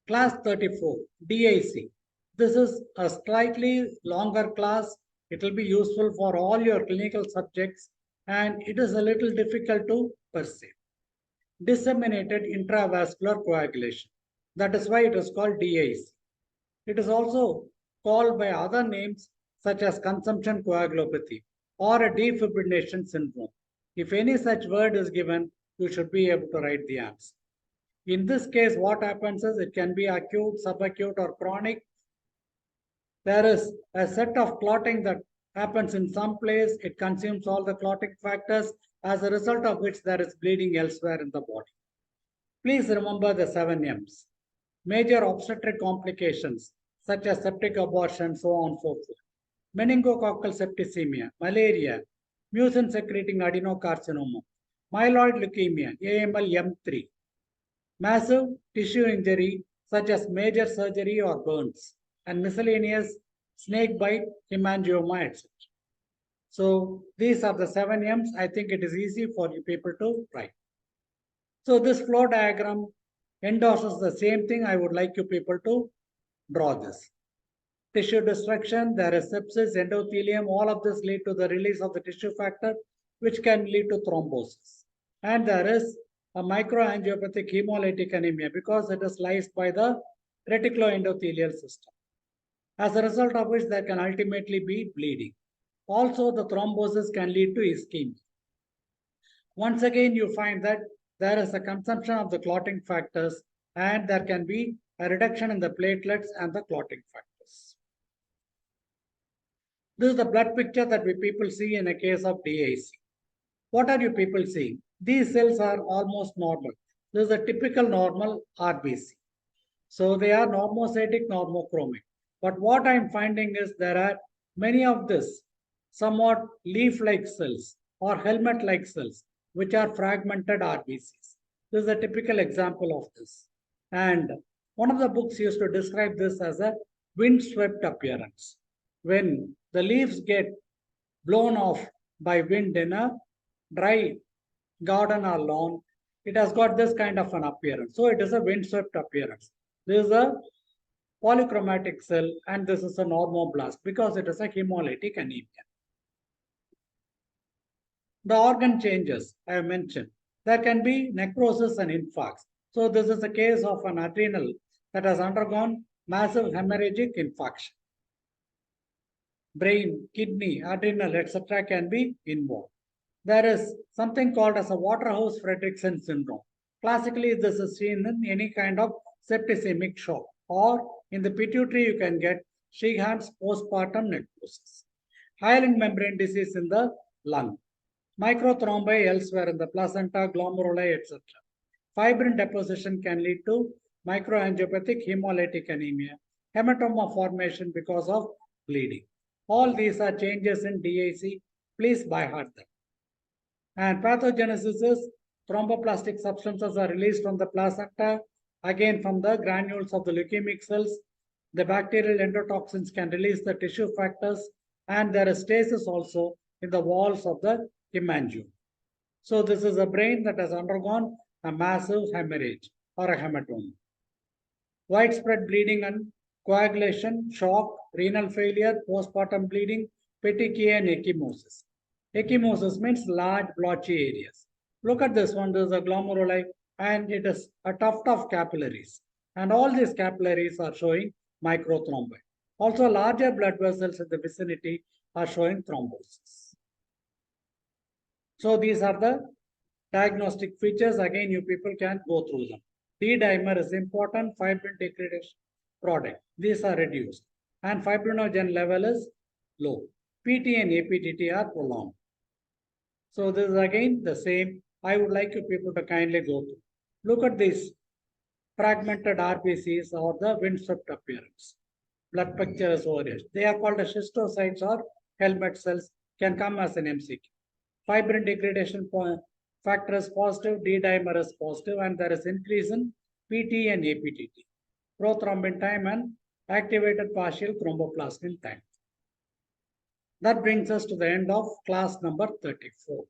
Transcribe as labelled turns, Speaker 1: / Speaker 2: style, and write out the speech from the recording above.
Speaker 1: Class 34, DIC. This is a slightly longer class. It will be useful for all your clinical subjects and it is a little difficult to perceive. Disseminated intravascular coagulation. That is why it is called DIC. It is also called by other names such as consumption coagulopathy or a defibrillation syndrome. If any such word is given, you should be able to write the answer. In this case, what happens is it can be acute, subacute, or chronic. There is a set of clotting that happens in some place. It consumes all the clotting factors, as a result of which there is bleeding elsewhere in the body. Please remember the 7 M's. Major obstetric complications such as septic abortion, so on and so forth. Meningococcal septicemia, malaria, mucin secreting adenocarcinoma, myeloid leukemia, AML M3, massive tissue injury such as major surgery or burns, and miscellaneous snake bite, hemangioma, etc. So these are the 7 M's. I think it is easy for you people to write. So this flow diagram endorses the same thing. I would like you people to draw this. Tissue destruction, there is sepsis, endothelium, all of this lead to the release of the tissue factor, which can lead to thrombosis. And there is a microangiopathic hemolytic anemia because it is lysed by the reticuloendothelial system. As a result of which there can ultimately be bleeding. Also, the thrombosis can lead to ischemia. Once again, you find that there is a consumption of the clotting factors and there can be a reduction in the platelets and the clotting factors. This is the blood picture that we people see in a case of DIC. What are you people seeing? These cells are almost normal. This is a typical normal RBC. So they are normocytic, normochromic. But what I'm finding is there are many of this somewhat leaf-like cells or helmet-like cells which are fragmented RBCs. This is a typical example of this. And one of the books used to describe this as a windswept appearance. When the leaves get blown off by wind in a dry garden or lawn, it has got this kind of an appearance. So it is a windswept appearance. This is a polychromatic cell and this is a normoblast because it is a hemolytic anemia. The organ changes I have mentioned. There can be necrosis and infarcts. So this is a case of an adrenal that has undergone massive hemorrhagic infarction. Brain, kidney, adrenal, etc. can be involved. There is something called as a Waterhouse-Friderichsen syndrome. Classically, this is seen in any kind of septicemic shock, or in the pituitary, you can get Sheehan's postpartum necrosis. Hyaline membrane disease in the lung. Microthrombi elsewhere in the placenta, glomeruli, etc. Fibrin deposition can lead to microangiopathic hemolytic anemia, hematoma formation because of bleeding. All these are changes in DIC. Please by heart them. And pathogenesis is thromboplastic substances are released from the placenta, again from the granules of the leukemic cells. The bacterial endotoxins can release the tissue factors, and there is stasis also in the walls of the hemangioma. So this is a brain that has undergone a massive hemorrhage or a hematoma. Widespread bleeding and coagulation, shock, renal failure, postpartum bleeding, petechiae and ecchymosis. Ecchymosis means large blotchy areas. Look at this one, this is a glomeruli and it is a tuft of capillaries. And all these capillaries are showing microthrombi. Also larger blood vessels in the vicinity are showing thrombosis. So these are the diagnostic features. Again, you people can go through them. D-dimer is important, fibrin degradation product. These are reduced and fibrinogen level is low. PT and APTT are prolonged. So this is again the same. I would like you people to kindly go through. Look at this fragmented RBCs or the windswept appearance. Blood picture is over here. They are called as schistocytes or helmet cells, can come as an MCQ. Fibrin degradation factor is positive, D-dimer is positive, and there is increase in PT and APTT. Prothrombin time and activated partial thromboplastin time. That brings us to the end of class number 34.